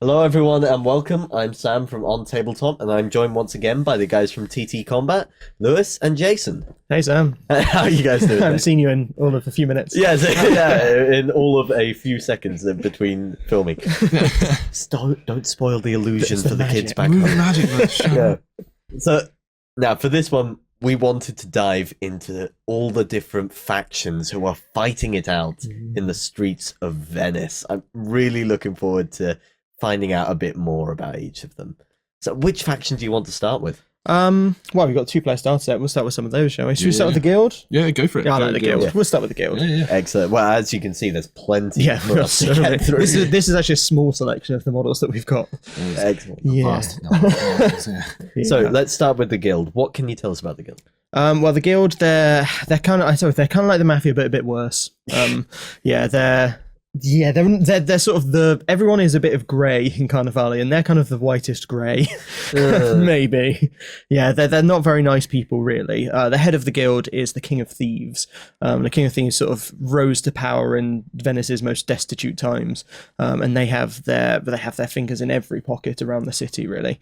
Hello everyone and welcome. I'm Sam from OnTableTop and I'm joined once again by the guys from TT Combat, Lewis and Jason. Hey Sam. How are you guys doing? I haven't seen you in all of a few minutes. Yes, in all of a few seconds in between filming. Don't spoil the illusion for the kids back home. Yeah. So now for this one, we wanted to dive into all the different factions who are fighting it out in the streets of Venice. I'm really looking forward to finding out a bit more about each of them. So which faction do you want to start with? Well, we've got 2 player starter set. We'll start with some of those, shall we? Should we start with the guild? Yeah, go for it. Yeah, I like the guild. Yeah. We'll start with the guild. Yeah. Excellent. Well, as you can see, there's plenty for us to get through. This is actually a small selection of the models that we've got. Excellent. Yeah. So let's start with the guild. What can you tell us about the guild? Well, the guild, they're kind of like the mafia, but a bit worse. They're sort of everyone is a bit of grey in Carnevale, and they're kind of the whitest grey, maybe. Yeah, they're not very nice people, really. The head of the guild is the King of Thieves. The King of Thieves sort of rose to power in Venice's most destitute times, and they have their fingers in every pocket around the city, really.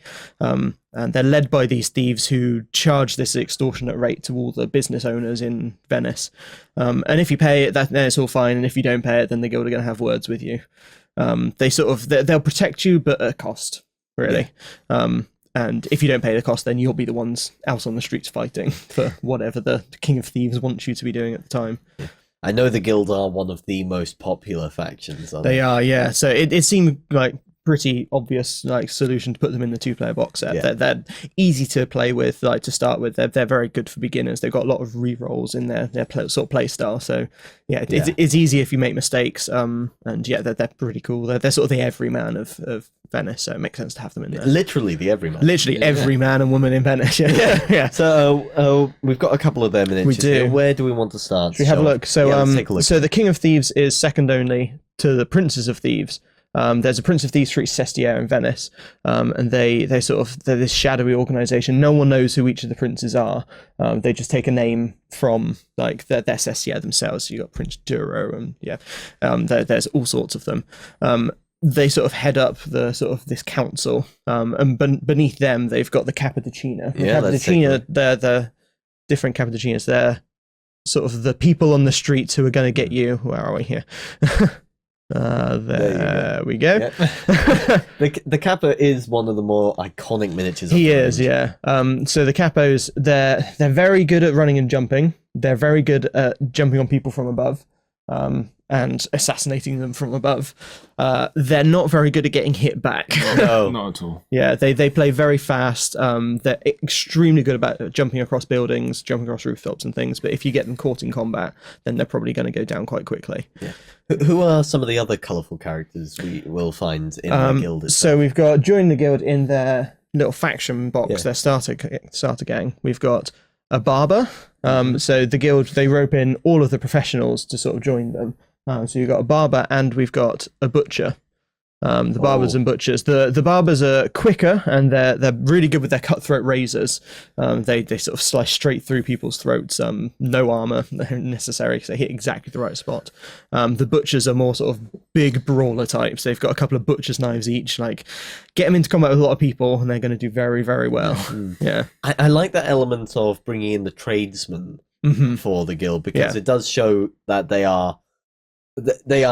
And they're led by these thieves who charge this extortionate rate to all the business owners in Venice. And if you pay it, then it's all fine. And if you don't pay it, then the guild are going to have words with you. They'll protect you, but at a cost, really. Yeah. And if you don't pay the cost, then you'll be the ones out on the streets fighting for whatever the King of Thieves wants you to be doing at the time. Yeah. I know the guild are one of the most popular factions. They are, yeah. So it seemed like pretty obvious solution to put them in the 2-player box set. Yeah. They're easy to play with, to start with. They're very good for beginners. They've got a lot of re-rolls in their sort of play style. So it's easy if you make mistakes. And yeah, they're pretty cool. They're sort of the everyman of Venice, so it makes sense to have them in there. Literally the everyman. Literally every man and woman in Venice. Yeah. So we've got a couple of them miniatures. We do. Here. Where do we want to start? Should we have a look? So let's take a look. So the King of Thieves is second only to the Princes of Thieves. There's a Prince of Thieves for each Sestiere in Venice, and they're this shadowy organization. No one knows who each of the princes are. They just take a name from their Sestiere themselves. So you got Prince Duro, and there's all sorts of them. They sort of head up the sort of this council, and beneath them they've got the Cappuccino. They're the different Cappuccinos. They're sort of the people on the streets who are going to get you. Where are we here? There we go. Yep. The Kappa is one of the more iconic miniatures. He is, yeah. So the Capos, they're very good at running and jumping. They're very good at jumping on people from above, and assassinating them from above. They're not very good at getting hit back. No, not at all. Yeah, they play very fast. They're extremely good about jumping across buildings, jumping across rooftops and things. But if you get them caught in combat, then they're probably going to go down quite quickly. Yeah. Who are some of the other colourful characters we will find in the guild? So we've got, join the guild in their little faction box, their starter gang. We've got a barber. So the guild, they rope in all of the professionals to sort of join them. So you've got a barber and we've got a butcher. The barbers and butchers. The barbers are quicker and they're really good with their cutthroat razors. They sort of slice straight through people's throats. No armor necessary because they hit exactly the right spot. The butchers are more sort of big brawler types. They've got a couple of butcher's knives each. Get them into combat with a lot of people and they're going to do very, very well. Yeah. I like that element of bringing in the tradesmen for the guild because it does show that they are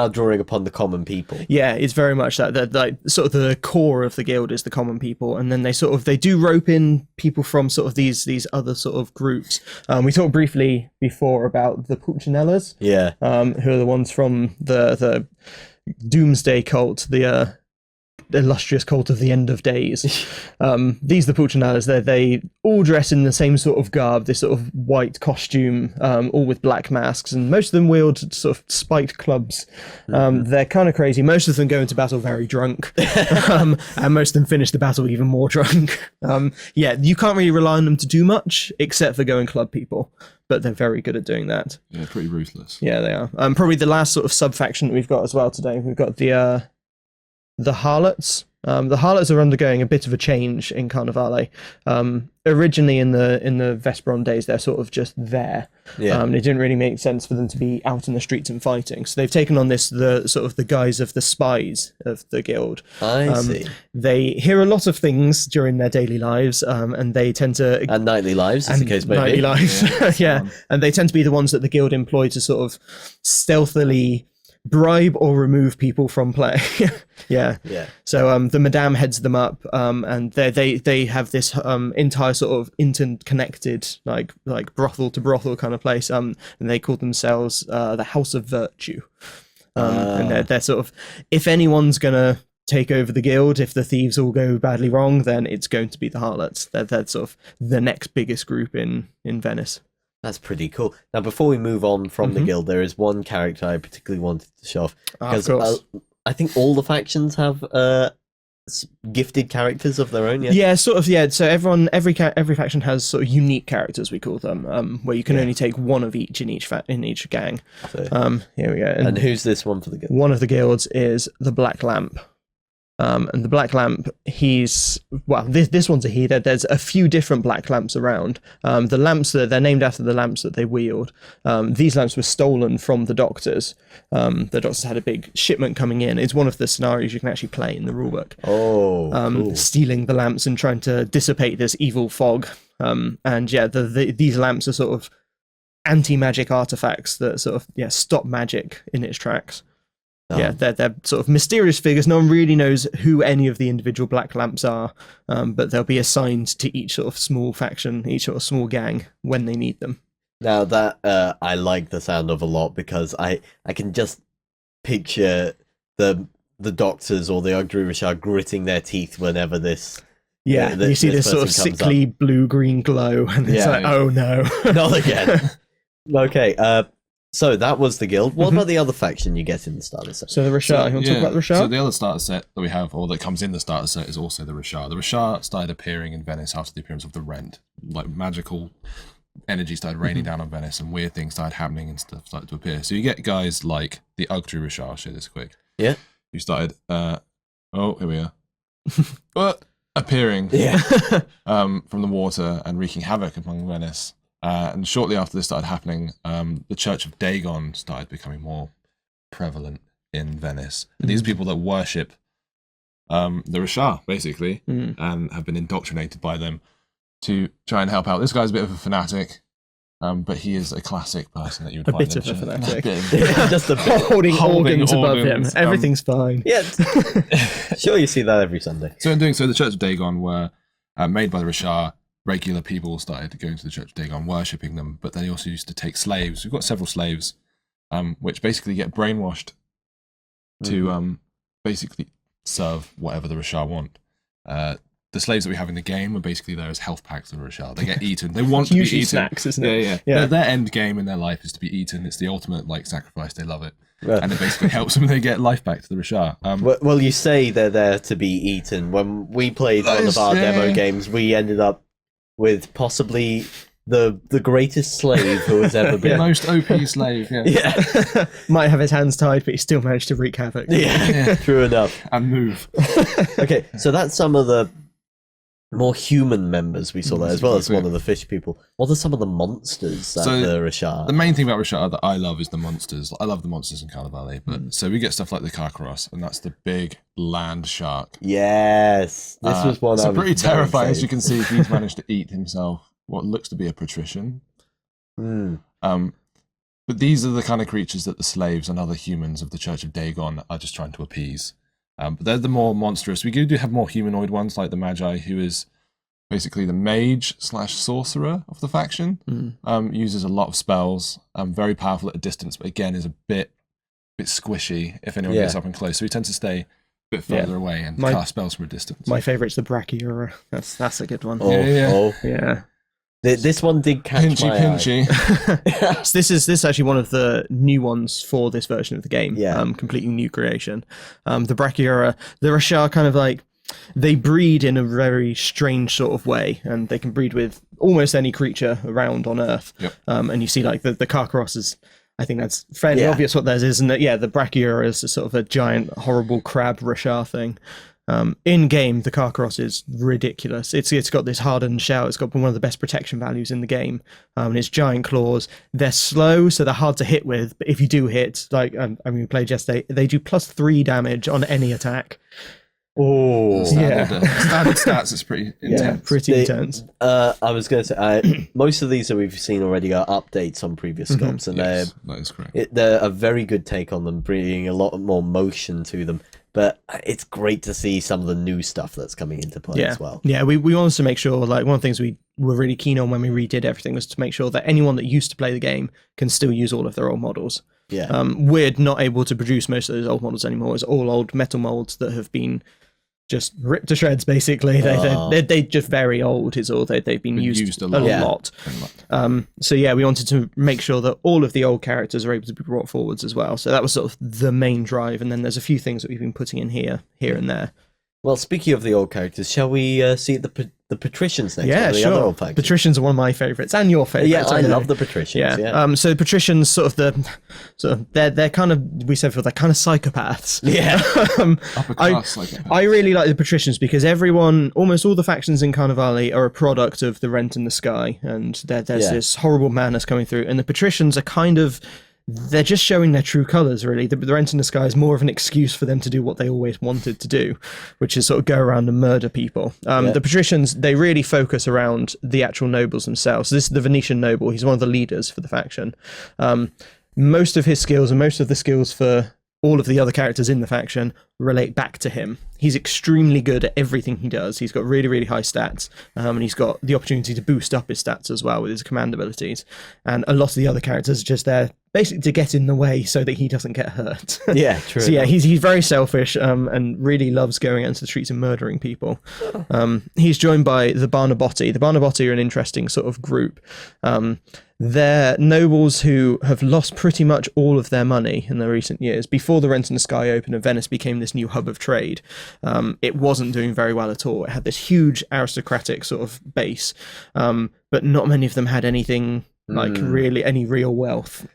drawing upon the common people. Yeah, it's very much that. Sort of the core of the guild is the common people, and then they do rope in people from sort of these other sort of groups. We talked briefly before about the Puccinellas, who are the ones from the Doomsday cult, the illustrious cult of the end of days. These are the Puccinellas. They all dress in the same sort of garb, this sort of white costume, all with black masks, and most of them wield sort of spiked clubs. They're kind of crazy. Most of them go into battle very drunk, and most of them finish the battle even more drunk. You can't really rely on them to do much except for go and club people, but they're very good at doing that. Yeah, pretty ruthless. Yeah, they are. Probably the last sort of sub-faction that we've got as well today. We've got the Harlots. The Harlots are undergoing a bit of a change in Carnevale. Originally in the Vesperon days, they're sort of just there. Yeah. It didn't really make sense for them to be out in the streets and fighting. So they've taken on the guise of the spies of the guild. I see. They hear a lot of things during their daily lives, and they tend to... And nightly lives, as the case may nightly be. lives, yeah. And they tend to be the ones that the guild employ to sort of stealthily bribe or remove people from play. Yeah. So the Madame heads them up, and they have this entire sort of interconnected like brothel to brothel kind of place, and they call themselves the House of Virtue. And they're sort of, if anyone's gonna take over the guild, if the thieves all go badly wrong, then it's going to be the Harlots. They're sort of the next biggest group in Venice. That's pretty cool. Now, before we move on from the guild, there is one character I particularly wanted to show off. Because I think all the factions have gifted characters of their own, yeah? Yeah, sort of, yeah. So every faction has sort of unique characters, we call them, where you can only take one of each in each gang. So, here we go. And who's this one for the guild? One of the guilds is the Black Lamp. And the Black Lamp, this one's a he. There's a few different Black Lamps around. The lamps they're named after the lamps that they wield. These lamps were stolen from the doctors. The doctors had a big shipment coming in. It's one of the scenarios you can actually play in the rulebook. Oh, cool. Stealing the lamps and trying to dissipate this evil fog. And yeah, these lamps are sort of anti-magic artifacts that sort of stop magic in its tracks. Yeah, they're sort of mysterious figures. No one really knows who any of the individual Black Lamps are, but they'll be assigned to each sort of small faction, each sort of small gang when they need them. Now that I like the sound of a lot, because I can just picture the doctors or the Ogdru Rashad gritting their teeth whenever this... Yeah, you see this sort of sickly blue-green glow, and it's like, oh no. Not again. Okay, so that was the guild. What about the other faction you get in the starter set? So the Rashad, you want to talk about the Rashad? So the other starter set that we have, or that comes in the starter set, is also the Rashad. The Rashad started appearing in Venice after the appearance of the Rent. Like magical energy started raining down on Venice, and weird things started happening and stuff started to appear. So you get guys like the Ogdru Rashad, I'll show this quick. Yeah. Who started, here we are. Appearing from the water and wreaking havoc among Venice. And shortly after this started happening, the Church of Dagon started becoming more prevalent in Venice. And these are people that worship the Rashad, basically, and have been indoctrinated by them to try and help out. This guy's a bit of a fanatic, but he is a classic person that you would find. Bit of a fanatic. Just a bit. Holding organs above him. Everything's fine. Yeah. Sure, you see that every Sunday. So in doing so, the Church of Dagon were made by the Rashad. Regular people started going to the Church of Dagon, worshipping them, but they also used to take slaves. We've got several slaves, which basically get brainwashed to basically serve whatever the Rashad want. The slaves that we have in the game are basically there as health packs of the Rashad. They get eaten. They want to be eaten. Snacks, isn't it? Yeah. Their end game in their life is to be eaten. It's the ultimate sacrifice. They love it. And it basically helps them. They get life back to the Rashad. Well, you say they're there to be eaten. When we played one of our demo games, we ended up with possibly the greatest slave who has ever been. The most OP slave, Yeah. Might have his hands tied, but he still managed to wreak havoc. Yeah. True enough. And move. Okay, so that's some of the more human members we saw there, as well as one of the fish people. What are some of the monsters that the Rashad? The main thing about Rashad that I love is the monsters. I love the monsters in Carnevale, but so we get stuff like the Carcaros, and that's the big land shark. Yes, this was one. So pretty terrifying, as you can see. He's managed to eat himself what looks to be a patrician. But these are the kind of creatures that the slaves and other humans of the Church of Dagon are just trying to appease. But they're the more monstrous. We do have more humanoid ones, like the Magi, who is basically the mage / sorcerer of the faction. Uses a lot of spells. Very powerful at a distance, but again is a bit squishy if anyone gets up and close. So we tend to stay a bit further away and cast spells from a distance. My favourite's the Brachyura. That's a good one. Yeah. This one did catch my eye. So this is actually one of the new ones for this version of the game. Yeah. Completely new creation. The Brachyura, the Rashad kind of like, they breed in a very strange sort of way, and they can breed with almost any creature around on Earth. Yep. And you see like the Carcaros is, I think that's fairly obvious what theirs is, and that the Brachyura is a sort of a giant, horrible crab Rashad thing. In game, the Carcaros is ridiculous. It's got this hardened shell. It's got one of the best protection values in the game. And it's giant claws. They're slow, so they're hard to hit with. But if you do hit, like we played yesterday, they do +3 damage on any attack. Oh, standard stats is pretty intense. Yeah, pretty intense. I was going to say, most of these that we've seen already are updates on previous sculpts, and that is correct. They're a very good take on them, bringing a lot more motion to them. But it's great to see some of the new stuff that's coming into play as well. Yeah, we wanted to make sure, like, one of the things we were really keen on when we redid everything was to make sure that anyone that used to play the game can still use all of their old models. Yeah. We're not able to produce most of those old models anymore. It's all old metal molds that have been just ripped to shreds, basically. They're just very old is all. They've been used a lot. So yeah, we wanted to make sure that all of the old characters are able to be brought forwards as well. So that was sort of the main drive, and then there's a few things that we've been putting in here and there. Well, speaking of the old characters, shall we see the Patricians next? Yeah, the sure. other old factions? Patricians are one of my favourites, and your favourites. Yeah, I love the Patricians. Yeah. So the Patricians, they're kind of, we said before, they're kind of psychopaths. Yeah. Upper class psychopaths. I really like the Patricians because almost all the factions in Carnevale are a product of the Rent in the Sky, and there's this horrible madness coming through, and the Patricians are kind of, they're just showing their true colours, really. The Rent in the Sky is more of an excuse for them to do what they always wanted to do, which is sort of go around and murder people. The Patricians, they really focus around the actual nobles themselves. So this is the Venetian Noble. He's one of the leaders for the faction. Most of his skills and most of the skills for all of the other characters in the faction relate back to him. He's extremely good at everything he does. He's got really, really high stats, and he's got the opportunity to boost up his stats as well with his command abilities. And a lot of the other characters are just there basically to get in the way so that he doesn't get hurt. Yeah, true. So yeah, he's very selfish and really loves going out into the streets and murdering people. He's joined by the Barnabotti. The Barnabotti are an interesting sort of group. They're nobles who have lost pretty much all of their money in the recent years. Before the Rent in the Sky opened and Venice became this new hub of trade, it wasn't doing very well at all. It had this huge aristocratic sort of base, but not many of them had anything like really any real wealth.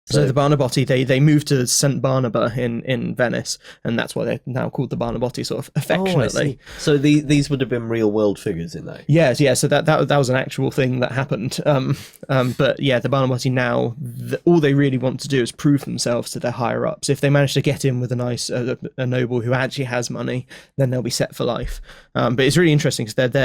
So the Barnabotti, they moved to St. Barnaba in Venice, and that's why they're now called the Barnabotti, sort of affectionately. So these would have been real world figures in there. Yes, yeah. So that was an actual thing that happened. But yeah, the Barnabotti now, all they really want to do is prove themselves to their higher ups. If they manage to get in with a noble who actually has money, then they'll be set for life. But it's really interesting because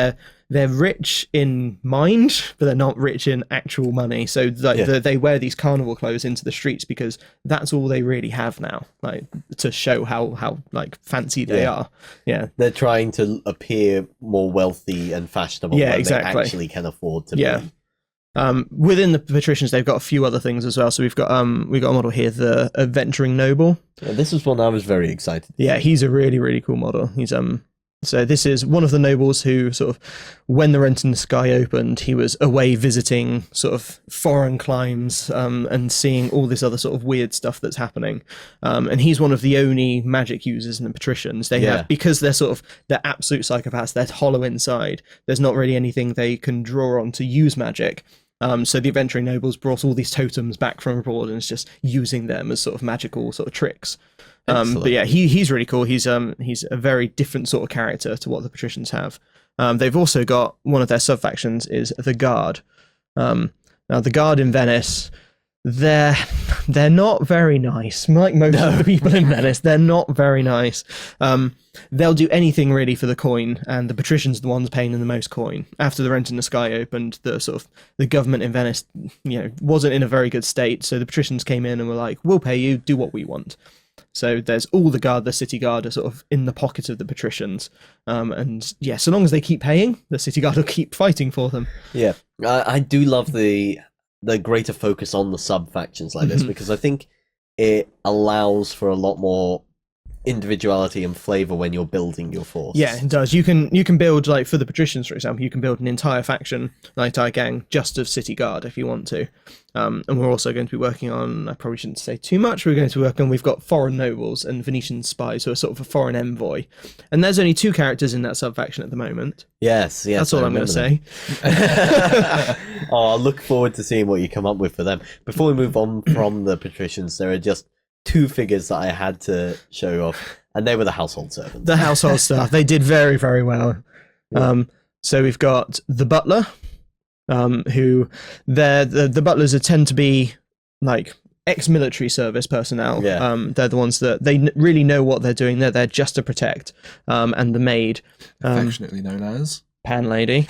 they're rich in mind, but they're not rich in actual money. So they wear these carnival clothes into the streets because that's all they really have now, like to show how like fancy they are. Yeah, they're trying to appear more wealthy and fashionable. Yeah, than exactly. They actually can afford to be. Within the Patricians, they've got a few other things as well. So we've got a model here, the Adventuring Noble. This was one I was very excited. Yeah, he's a really, really cool model. He's So this is one of the nobles who sort of, when the Rent in the Sky opened, he was away visiting sort of foreign climes and seeing all this other sort of weird stuff that's happening. And he's one of the only magic users in the Patricians. They have, because they're absolute psychopaths, they're hollow inside. There's not really anything they can draw on to use magic. So the Adventuring Nobles brought all these totems back from abroad and is just using them as sort of magical sort of tricks. But yeah, he's really cool. He's a very different sort of character to what the Patricians have. They've also got one of their sub-factions is the Guard. Now the Guard in Venice, they're not very nice. Like most of the people in Venice, they're not very nice. They'll do anything really for the coin, and the Patricians are the ones paying them the most coin. After the Rent in the Sky opened, the government in Venice, wasn't in a very good state. So the Patricians came in and were like, "We'll pay you, do what we want." So there's all the city guard are sort of in the pocket of the Patricians. And yeah, so long as they keep paying, the city guard will keep fighting for them. Yeah, I do love the greater focus on the sub-factions like this, because I think it allows for a lot more individuality and flavor when you're building your force. Yeah, it does. You can build, like for the Patricians, for example, you can build an entire faction, an entire gang, just of city guard if you want to. And we're also going to be working on, I probably shouldn't say too much, we've got foreign nobles and Venetian spies who are sort of a foreign envoy. And there's only 2 characters in that sub-faction at the moment. Yes. That's all I'm going to say. I look forward to seeing what you come up with for them. Before we move on from the Patricians, there are just 2 figures that I had to show off. And they were the household servants. The household staff. They did very, very well. Yeah. So we've got the butler, who the butlers tend to be like ex-military service personnel. Yeah. They're the ones that they really know what they're doing. They're there just to protect. And the maid, Affectionately known as Pan Lady.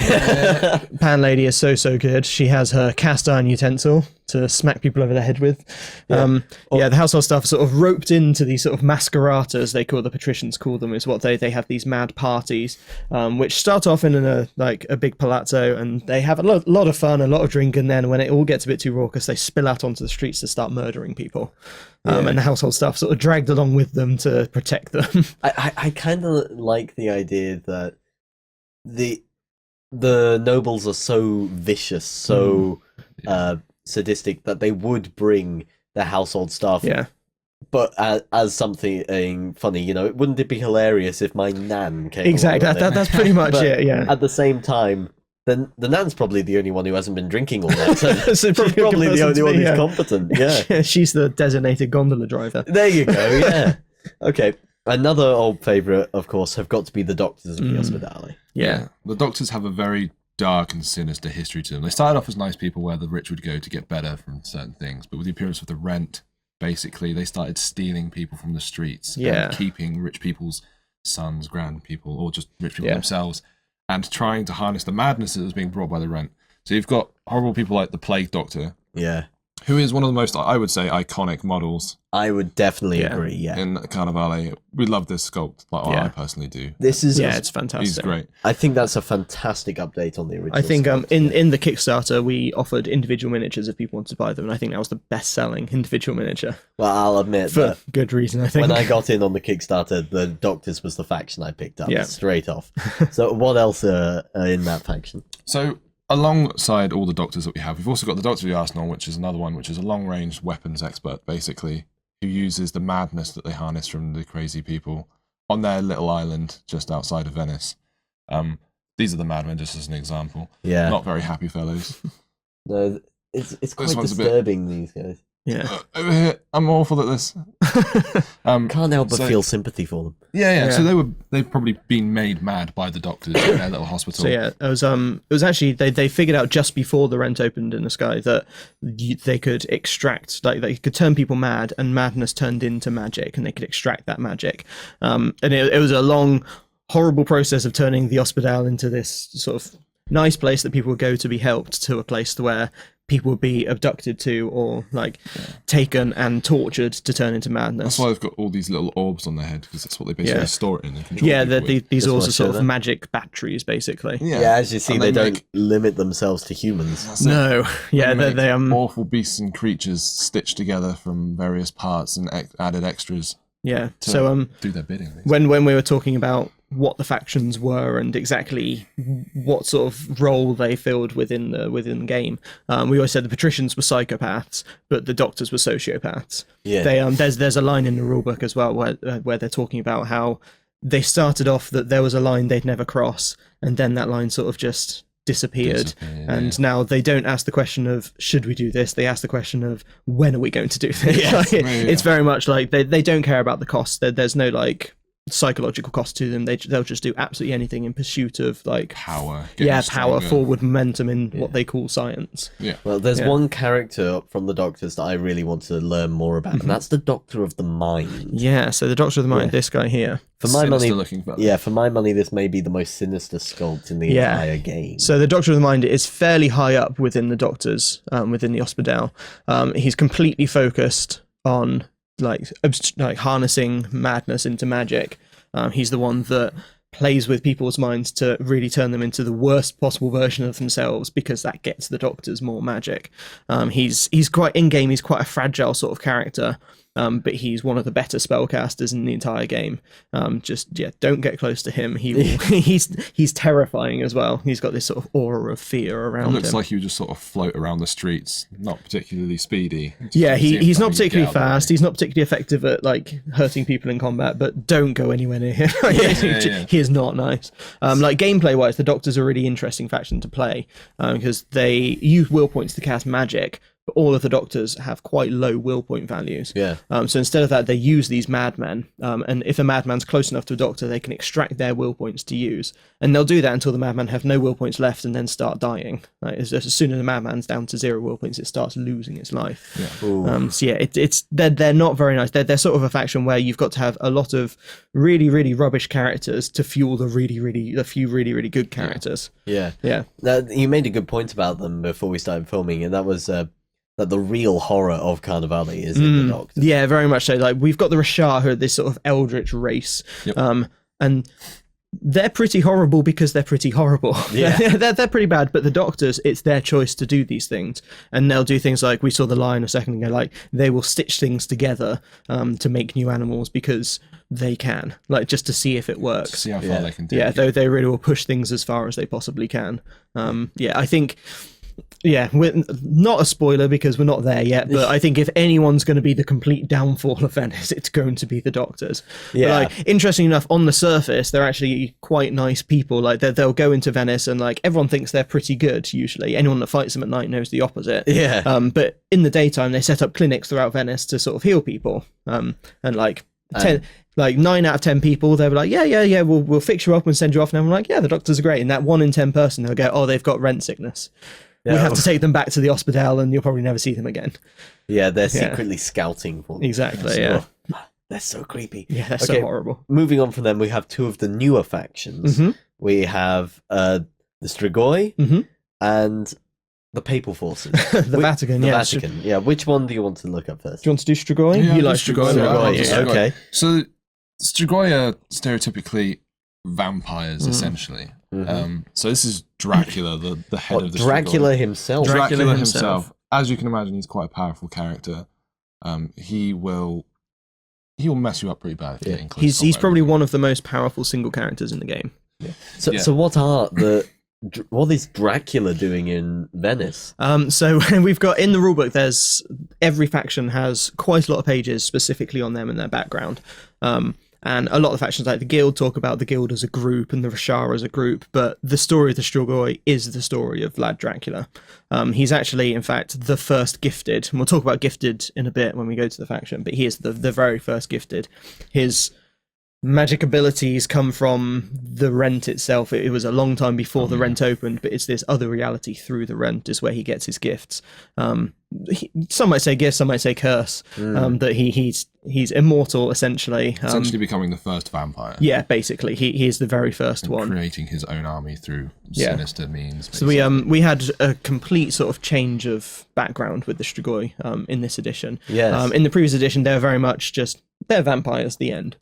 Pan Lady is so good. She has her cast iron utensil to smack people over the head with. The household staff are sort of roped into these sort of masqueratas, they call the patricians call them, is what they have these mad parties, which start off in a big palazzo, and they have a lot of fun, a lot of drink, and then when it all gets a bit too raucous, they spill out onto the streets to start murdering people. And the household staff sort of dragged along with them to protect them. I kind of like the idea that the nobles are so vicious, so sadistic, that they would bring the household staff. Yeah. But as something funny, you know, wouldn't it be hilarious if my nan came? Exactly. along That's pretty much But it. Yeah. At the same time, then the nan's probably the only one who hasn't been drinking all night. So So she's probably a good probably the person only to one be, who's yeah. competent. Yeah. She's the designated gondola driver. There you go. Yeah. Okay. Another old favourite, of course, have got to be the doctors of the Ospedale. Yeah. The doctors have a very dark and sinister history to them. They started off as nice people where the rich would go to get better from certain things, but with the appearance of the rent, basically, they started stealing people from the streets and keeping rich people's sons, grand people, or just rich people themselves, and trying to harness the madness that was being brought by the rent. So you've got horrible people like the Plague Doctor, Yeah. who is one of the most, I would say, iconic models I would definitely agree. Yeah. in Carnevale. We love this sculpt, like I personally do. This is It's fantastic. He's great. I think that's a fantastic update on the original. I think sculpt. in the Kickstarter we offered individual miniatures if people wanted to buy them, and I think that was the best selling individual miniature Well, I'll admit for that good reason. I think when I got in on the Kickstarter, the Doctors was the faction I picked up straight off. So what else are in that faction? So alongside all the doctors that we have, we've also got the Doctor of the Arsenal, which is another one, which is a long-range weapons expert, basically, who uses the madness that they harness from the crazy people on their little island just outside of Venice. These are the Madmen, just as an example. Yeah. Not very happy fellows. No, it's quite one's a bit- disturbing, these guys. yeah. Over here, I'm awful at this. Can't help but so- feel sympathy for them. Yeah. Yeah. So they've probably been made mad by the doctors in their little hospital. So yeah, it was actually they figured out just before the rent opened in the sky that they could extract, like they could turn people mad, and madness turned into magic, and they could extract that magic. And it was a long, horrible process of turning the Ospedale into this sort of nice place that people would go to be helped, to a place where people would be abducted to, or like taken and tortured to turn into madness. That's why they've got all these little orbs on their head, because that's what they basically store it in. They control Yeah, people with. these Just orbs wanna are sort show of that. magic batteries, basically. Yeah, as you see, And they make- don't limit themselves to humans. That's it. No, yeah, make they awful beasts and creatures stitched together from various parts and added extras yeah. to So do their bidding. when we were talking about what the factions were and exactly what sort of role they filled within the game, we always said the Patricians were psychopaths, but the Doctors were sociopaths. Yeah. They there's a line in the rulebook as well where they're talking about how they started off that there was a line they'd never cross, and then that line sort of just disappeared. And now they don't ask the question of should we do this, they ask the question of when are we going to do this. Yes. It's very much like they don't care about the cost. There's no like psychological cost to them. They'll just do absolutely anything in pursuit of like power. power, stronger. forward momentum in what they call science. Yeah. Well, there's one character from the Doctors that I really want to learn more about, and that's the Doctor of the Mind. Yeah, so the Doctor of the Mind, this guy here. For my Sinister money, looking fella. yeah, for my money, this may be the most sinister sculpt in the entire game. So the Doctor of the Mind is fairly high up within the Doctors, within the Ospedale. He's completely focused on like harnessing madness into magic. He's the one that plays with people's minds to really turn them into the worst possible version of themselves, because that gets the Doctors more magic. He's quite in game. He's quite a fragile sort of character. But he's one of the better spellcasters in the entire game. Don't get close to him. He's terrifying as well. He's got this sort of aura of fear It around looks him. like he would just sort of float around the streets, not particularly speedy. Yeah, See him he's not coming, particularly get out of the way. fast. He's not particularly effective at like hurting people in combat. But don't go anywhere near him. Yeah. He is not nice. Like gameplay wise, the Doctors are a really interesting faction to play because they use will points to cast magic. but all of the doctors have quite low will point values. Yeah. So instead of that, they use these madmen, and if a madman's close enough to a doctor, they can extract their will points to use, and they'll do that until the madman have no will points left, and then start dying. As soon as the madman's down to 0 will points, it starts losing its life. Yeah. So yeah, it's they're not very nice. They're sort of a faction where you've got to have a lot of really, really rubbish characters to fuel the few really, really good characters. Yeah. Yeah. You made a good point about them before we started filming, and that was that the real horror of Carnevale is in the Doctors. Yeah, very much so. Like, we've got the Rashar, who are this sort of eldritch race, and they're pretty horrible because they're pretty horrible. Yeah. they're pretty bad, but the Doctors, it's their choice to do these things, and they'll do things like, we saw the line a second ago, like they will stitch things together to make new animals because they can, like, just to see if it works. See how far they can do. Yeah, they really will push things as far as they possibly can. I think, we're not a spoiler because we're not there yet, but I think if anyone's going to be the complete downfall of Venice, it's going to be the Doctors. Yeah. But, like, interesting enough, on the surface, they're actually quite nice people. Like, they'll go into Venice and, like, everyone thinks they're pretty good, usually. Anyone that fights them at night knows the opposite. Yeah. But in the daytime, they set up clinics throughout Venice to sort of heal people. And, like, 9 out of 10 people, they'll be like, yeah, we'll fix you up and send you off. And I'm like, yeah, the Doctors are great. And that 1 in 10 person, they'll go, oh, they've got rent sickness. We have to take them back to the hospital, and you'll probably never see them again. Yeah, they're secretly scouting for them. Exactly, They're so creepy. Yeah, they're so horrible. Moving on from them, we have 2 of the newer factions. Mm-hmm. We have the Strigoi and the Papal Forces. The Vatican, the Vatican, yeah. Which one do you want to look up first? Do you want to do Strigoi? Yeah, You like Strigoi. Strigoi? Okay. So Strigoi are stereotypically vampires, essentially. Mm-hmm. So this is Dracula, the head of the Dracula Strigoi. himself. Dracula himself. As you can imagine, he's quite a powerful character. He will mess you up pretty bad if you get in close. He's probably one of the most powerful single characters in the game. Yeah. So what is Dracula doing in Venice? So we've got in the rulebook, there's every faction has quite a lot of pages specifically on them and their background. And a lot of the factions, like the Guild, talk about the Guild as a group and the Rashar as a group, but the story of the Strigoi is the story of Vlad Dracula. He's actually, in fact, the first gifted, and we'll talk about gifted in a bit when we go to the faction, but he is the very first gifted. His magic abilities come from the rent itself. It was a long time before the rent opened, but it's this other reality through the rent is where he gets his gifts. Some might say gift, some might say curse. That he's immortal, essentially. Essentially becoming the first vampire. Yeah, basically, he is the very first one. Creating his own army through sinister means. Basically. So we had a complete sort of change of background with the Strigoi in this edition. Yes. In the previous edition, they were very much just they're vampires. The end.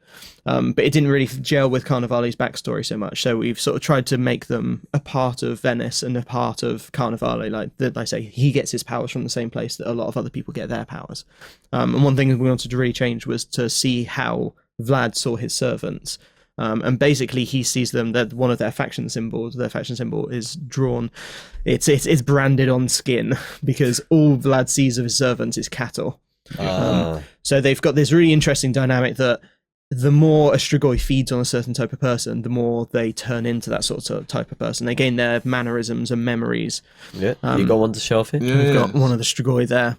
But it didn't really gel with Carnevale's backstory so much. So we've sort of tried to make them a part of Venice and a part of Carnevale. Like I say, he gets his powers from the same place that a lot of other people get their powers. And one thing we wanted to really change was to see how Vlad saw his servants. And basically he sees them, that one of their faction symbols, their faction symbol is drawn, it's branded on skin, because all Vlad sees of his servants is cattle. So they've got this really interesting dynamic that the more a Strigoi feeds on a certain type of person, the more they turn into that sort of type of person. They gain their mannerisms and memories. Yeah, you got one to show off here? We've got one of the Strigoi there.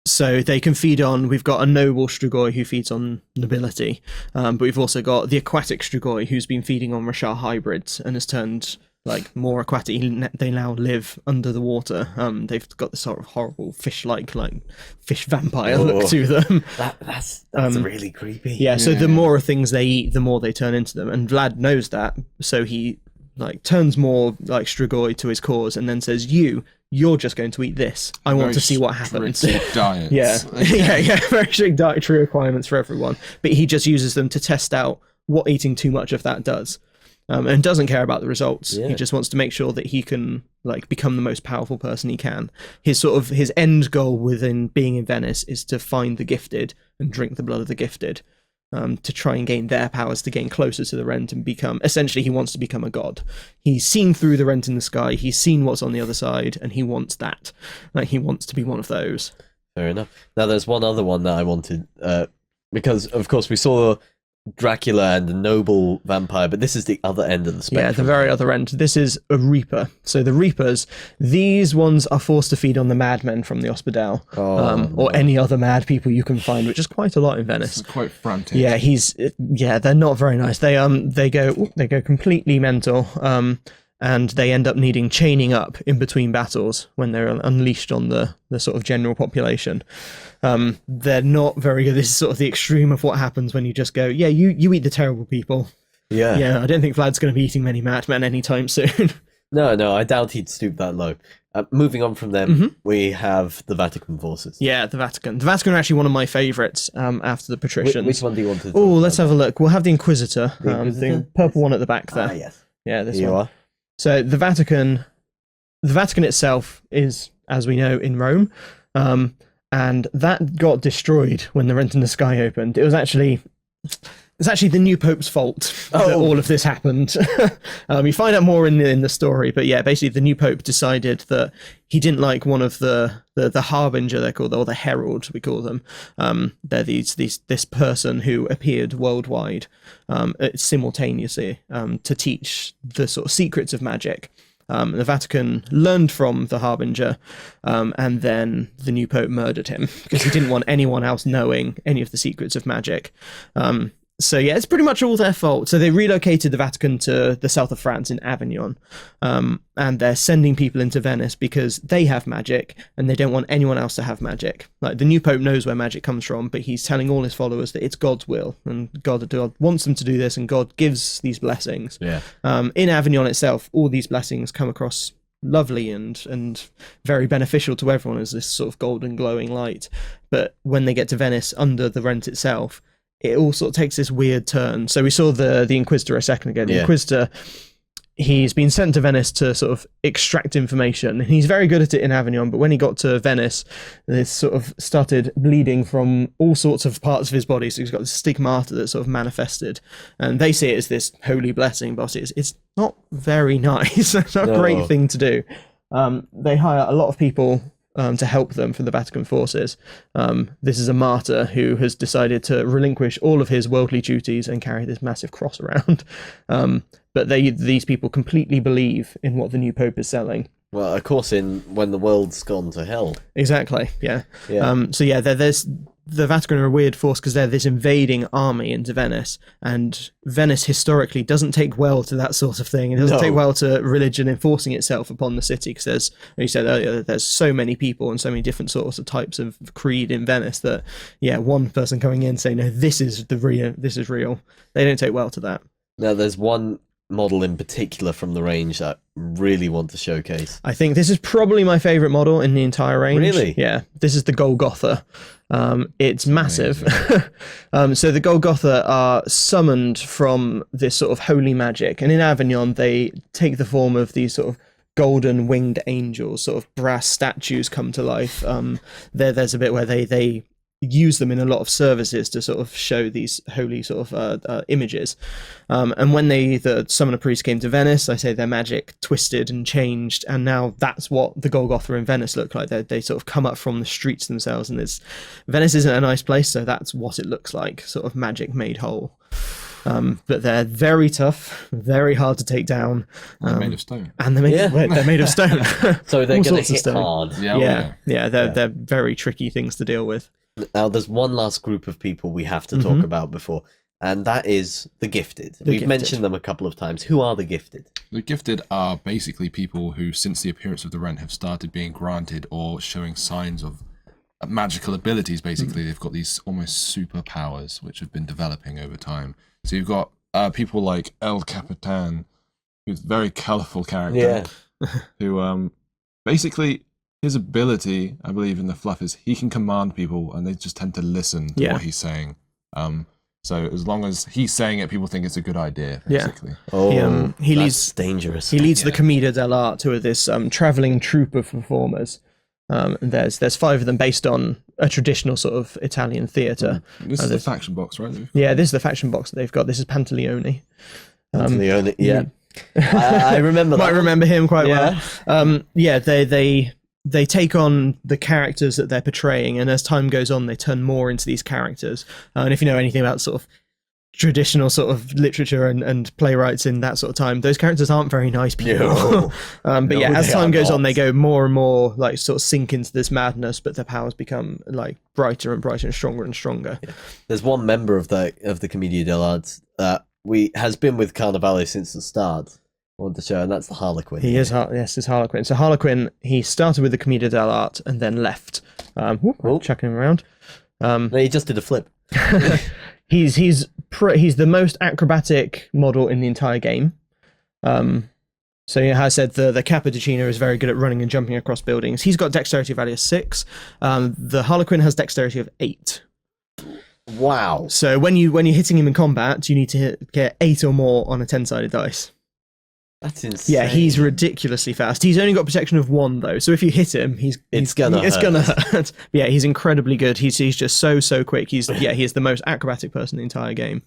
So they can feed on, we've got a noble Strigoi who feeds on nobility, but we've also got the aquatic Strigoi who's been feeding on Rashar hybrids and has turned like more aquatic. They now live under the water. They've got this sort of horrible fish-like, like fish vampire look to them. That's really creepy. Yeah, so the more things they eat, the more they turn into them, and Vlad knows that, so he like turns more like Strigoi to his cause, and then says, "You're just going to eat this. I want to see what happens." Diets. yeah, very strict dietary requirements for everyone. But he just uses them to test out what eating too much of that does. And doesn't care about the results. He just wants to make sure that he can like become the most powerful person he can. His end goal within being in Venice is to find the gifted and drink the blood of the gifted, to try and gain their powers, to gain closer to the rent and become, essentially he wants to become a god. He's seen through the rent in the sky, he's seen what's on the other side, and he wants that. Like, he wants to be one of those. Fair enough. Now there's one other one that I wanted, because of course we saw Dracula and the noble vampire, but this is the other end of the spectrum. Yeah, the very other end. This is a Reaper. So the Reapers, these ones are forced to feed on the madmen from the Hospital, or any other mad people you can find, which is quite a lot in Venice. It's quite frantic. Yeah, they're not very nice. They go completely mental. And they end up needing chaining up in between battles when they're unleashed on the sort of general population. They're not very good. This is sort of the extreme of what happens when you just go, yeah, you eat the terrible people. Yeah, I don't think Vlad's going to be eating many madmen anytime soon. No, I doubt he'd stoop that low. Moving on from them, we have the Vatican Forces. Yeah, the Vatican. The Vatican are actually one of my favourites after the Patricians. Which one do you want to? Oh, let's have a look. We'll have the Inquisitor, the purple one at the back there. Yes. Yeah, this Here one. you are. So the Vatican itself is, as we know, in Rome, and that got destroyed when the Rent in the Sky opened. It's actually the new Pope's fault that all of this happened. You find out more in the story, but yeah, basically the new Pope decided that he didn't like one of the harbinger, they're called, or the herald, we call them. They're this person who appeared worldwide simultaneously to teach the sort of secrets of magic. The Vatican learned from the harbinger, and then the new Pope murdered him because he didn't want anyone else knowing any of the secrets of magic. So yeah, it's pretty much all their fault. So they relocated the Vatican to the south of France in Avignon, and they're sending people into Venice because they have magic and they don't want anyone else to have magic. Like the new Pope knows where magic comes from, but he's telling all his followers that it's God's will and God wants them to do this, and God gives these blessings. Yeah. In Avignon itself, all these blessings come across lovely and very beneficial to everyone as this sort of golden glowing light. But when they get to Venice under the Rent itself, it all sort of takes this weird turn. So we saw the Inquisitor a second ago. The Inquisitor, he's been sent to Venice to sort of extract information. He's very good at it in Avignon, but when he got to Venice, this sort of started bleeding from all sorts of parts of his body. So he's got this stigmata that sort of manifested. And they see it as this holy blessing, but it's not very nice. It's not a great thing to do. They hire a lot of people to help them from the Vatican Forces. This is a martyr who has decided to relinquish all of his worldly duties and carry this massive cross around. But these people completely believe in what the new Pope is selling. Well, of course, when the world's gone to hell. Exactly, yeah. So yeah, there's the Vatican are a weird force because they're this invading army into Venice, and Venice historically doesn't take well to that sort of thing. It doesn't take well to religion enforcing itself upon the city because there's, as you said earlier, there's so many people and so many different sorts of types of creed in Venice that, yeah, one person coming in saying, no, this is real. They don't take well to that. Now, there's one model in particular from the range that I really want to showcase. I think this is probably my favourite model in the entire range. Really? Yeah. This is the Golgotha. It's massive. So the Golgotha are summoned from this sort of holy magic, and in Avignon they take the form of these sort of golden winged angels, sort of brass statues come to life. There's a bit where they use them in a lot of services to sort of show these holy sort of images. And when the summoner priests came to Venice, I say their magic twisted and changed, and now that's what the Golgotha in Venice look like. They sort of come up from the streets themselves, and Venice isn't a nice place, so that's what it looks like, sort of magic made whole. But they're very tough, very hard to take down. They're made of stone. And they're made of stone. So they're going to hit hard. They're very tricky things to deal with. Now, there's one last group of people we have to talk about before, and that is the Gifted. We've mentioned them a couple of times. Who are the Gifted? The Gifted are basically people who, since the appearance of the Rent, have started being granted or showing signs of magical abilities, basically. They've got these almost superpowers, which have been developing over time. So you've got people like El Capitan, who's a very colourful character, who basically... his ability, I believe, in the fluff is he can command people, and they just tend to listen to what he's saying. So as long as he's saying it, people think it's a good idea, basically. He leads dangerous. He leads the Commedia dell'arte, who are this travelling troupe of performers. And there's 5 of them based on a traditional sort of Italian theatre. This is the faction box, right? Yeah, this is the faction box that they've got. This is Pantaleone. Pantaleone, yeah. I remember that. Might remember him quite well. They take on the characters that they're portraying, and as time goes on, they turn more into these characters. And if you know anything about sort of traditional sort of literature and playwrights in that sort of time, those characters aren't very nice people. No. But yeah, as they time are goes on, not. they go more and more like sort of sink into this madness, but their powers become like brighter and brighter and stronger. There's one member of the Commedia dell'arte that has been with Carnevale since the start of the show, and that's the Harlequin. He is, yes, is Harlequin. So Harlequin, he started with the Commedia dell'arte and then left. Checking him around. No, he just did a flip. He's the most acrobatic model in the entire game. So yeah, as I said, the Cappuccino is very good at running and jumping across buildings. He's got dexterity value of 6. The Harlequin has dexterity of 8. Wow. So when you're hitting him in combat, you need to get 8 or more on a 10-sided dice. That's insane. Yeah, he's ridiculously fast. He's only got protection of 1 though, so if you hit him, it's gonna hurt. But yeah, he's incredibly good. He's just so quick. He is the most acrobatic person in the entire game.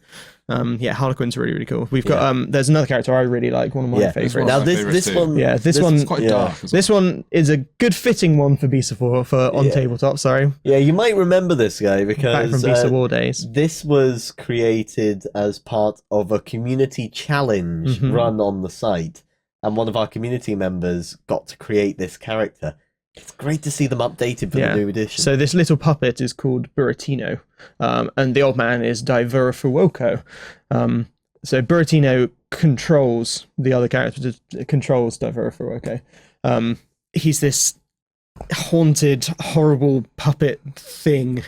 Harlequin's really, really cool. We've got there's another character I really like, one of my favorites. Now this one, this one's quite dark. This one is a good fitting one for Beast of War for OnTableTop. Sorry. Yeah, you might remember this guy because Back from Beast of War days. This was created as part of a community challenge run on the site, and one of our community members got to create this character. It's great to see them updated for the new edition. So this little puppet is called Buratino, and the old man is Divera Fuoco. So Buratino controls the other character, controls Divera Fuoco. He's this haunted, horrible puppet thing.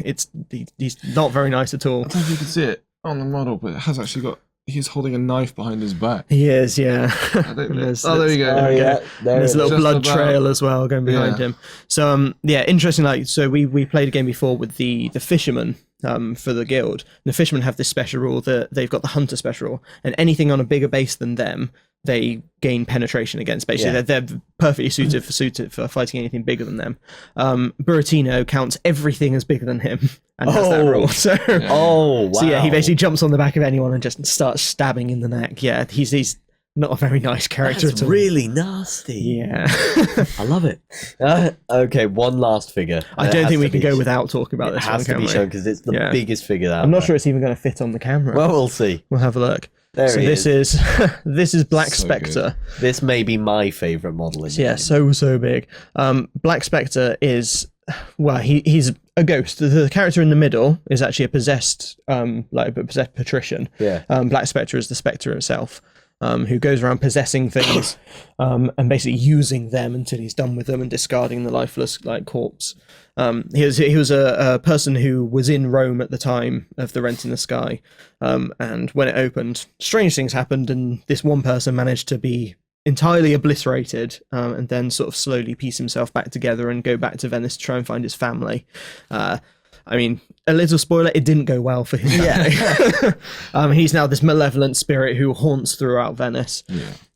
He's not very nice at all. I don't know if you can see it on the model, but it has actually got... He's holding a knife behind his back. He is, yeah. There we go. There's a little blood trail as well going behind him. So, interesting. Like, so we played a game before with the Fisherman for the guild. And the Fishermen have this special rule that they've got the Hunter special rule, and anything on a bigger base than them, they gain penetration against. Basically, they're perfectly suited for fighting anything bigger than them. Buratino counts everything as bigger than him, and has that rule. So, wow. So yeah, he basically jumps on the back of anyone and just starts stabbing in the neck. Yeah, he's not a very nice character That's at all. really nasty. Yeah. I love it. Okay, one last figure. I don't think we can go without talking about this. It has to be shown because it's the biggest figure out I'm not there. sure it's even going to fit on the camera. Well, we'll see. We'll have a look. There so he this is this is Black So Specter. This may be my favourite model in the game. So big. Black Specter is, well, he's a ghost. The character in the middle is actually a possessed possessed patrician. Yeah. Black Specter is the Spectre itself, who goes around possessing things and basically using them until he's done with them and discarding the lifeless corpse. He was a person who was in Rome at the time of the Rent in the Sky, and when it opened, strange things happened, and this one person managed to be entirely obliterated, and then sort of slowly piece himself back together and go back to Venice to try and find his family. I mean, a little spoiler, it didn't go well for his family. He's now this malevolent spirit who haunts throughout Venice.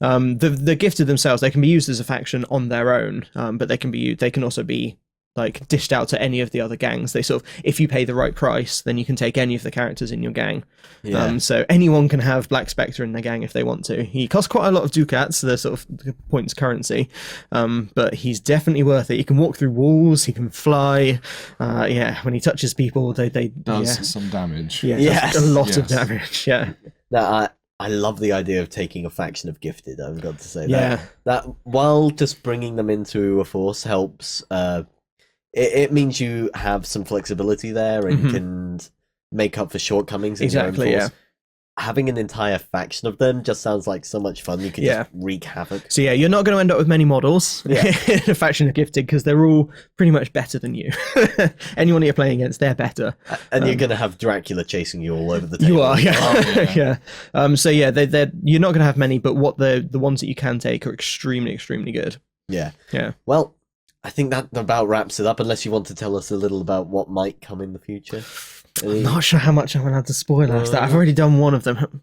The Gifted themselves, they can be used as a faction on their own, but they can also be dished out to any of the other gangs. They sort of, if you pay the right price, then you can take any of the characters in your gang. So anyone can have Black Spectre in their gang if they want to. He costs quite a lot of ducats, the sort of points currency, but he's definitely worth it. He can walk through walls, he can fly. When he touches people, they does some damage. Does a lot of damage. Now, I love the idea of taking a faction of Gifted. I've got to say that while just bringing them into a force helps. It means you have some flexibility there and can make up for shortcomings in your own force. Having an entire faction of them just sounds like so much fun. You can just wreak havoc. So you're not going to end up with many models in a faction of Gifted because they're all pretty much better than you. Anyone you're playing against, they're better. And you're going to have Dracula chasing you all over the table. You are, they're you're not going to have many, but the ones that you can take are extremely, extremely good. Yeah. Yeah. Well, I think that about wraps it up, unless you want to tell us a little about what might come in the future. I'm not sure how much I'm allowed to spoil after that. I've already done one of them.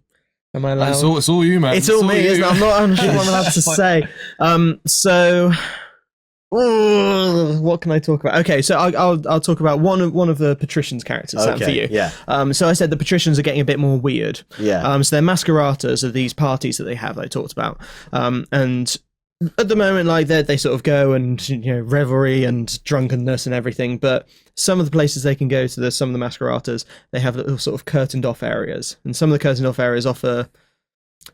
Am I allowed? It's all you, man. It's all me, isn't it? I'm not sure what I'm allowed to say. What can I talk about? Okay, so I'll talk about one of the Patricians characters, Sam, for you. Yeah. So I said the Patricians are getting a bit more weird. Yeah. So they're masqueratas of these parties that they have that I talked about. And At the moment, like they sort of go and revelry and drunkenness and everything, but some of the places they can go to, some of the masqueraders, they have little sort of curtained off areas, and some of the curtained off areas offer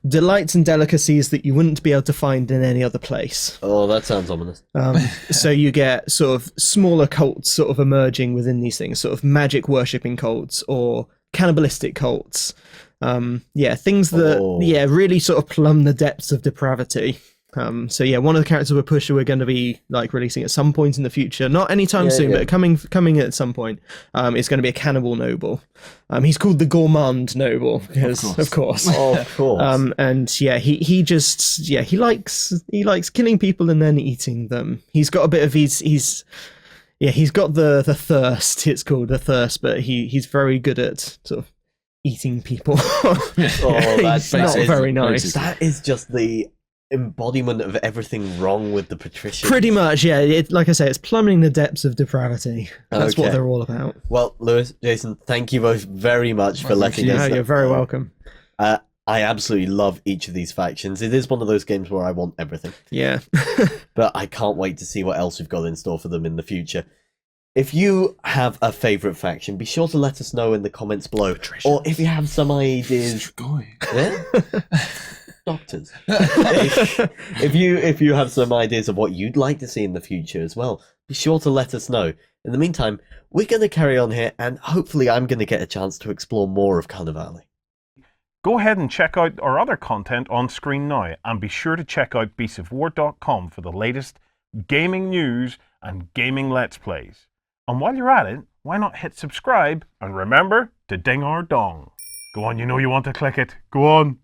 delights and delicacies that you wouldn't be able to find in any other place. Oh, that sounds ominous. So you get sort of smaller cults sort of emerging within these things, sort of magic worshipping cults or cannibalistic cults. Things that really sort of plumb the depths of depravity. One of the characters we're pushing, we're going to be like releasing at some point in the future, not anytime soon, but coming at some point. It's going to be a cannibal noble. He's called the Gourmand Noble because, of course. He likes killing people and then eating them. He's got a bit of he's got the thirst. It's called the thirst, but he's very good at sort of eating people. That's not very nice. That is just the embodiment of everything wrong with the Patricians. Pretty much, yeah. Like I say, it's plummeting the depths of depravity. That's what they're all about. Well, Lewis, Jason, thank you both very much for letting us. You're very welcome. I absolutely love each of these factions. It is one of those games where I want everything. Yeah. But I can't wait to see what else we've got in store for them in the future. If you have a favourite faction, be sure to let us know in the comments below. Patricians. Or if you have some ideas... Strigoi. Yeah? Doctors. if you have some ideas of what you'd like to see in the future as well, be sure to let us know. In the meantime, we're going to carry on here, and hopefully I'm going to get a chance to explore more of Carnevale. Go ahead and check out our other content on screen now, and be sure to check out beastsofwar.com for the latest gaming news and gaming let's plays. And while you're at it, why not hit subscribe and remember to ding our dong. Go on, you know you want to click it. Go on.